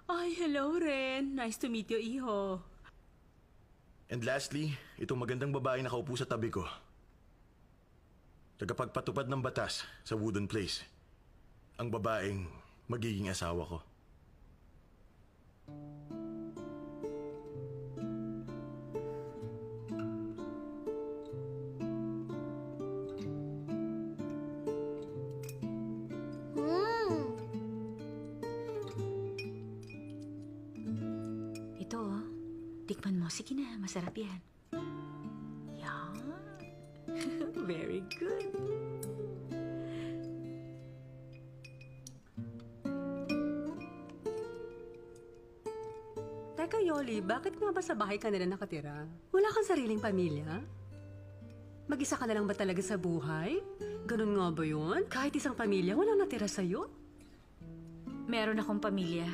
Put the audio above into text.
Ay, hello, Ren. Nice to meet you, Iho. And lastly, itong magandang babae nakaupo sa tabi ko. Tagapagpatupad ng batas sa Wooden Place. Ang babaeng magiging asawa ko. Ito, oh. Tikman mo. Sige na, masarap yan. Yan. Very good. Teka, Yoli, bakit nga ba sa bahay ka nila nakatira? Wala kang sariling pamilya? Mag-isa ka na lang ba talaga sa buhay? Ganun nga ba yun? Kahit isang pamilya, walang natira sa'yo? Meron akong pamilya.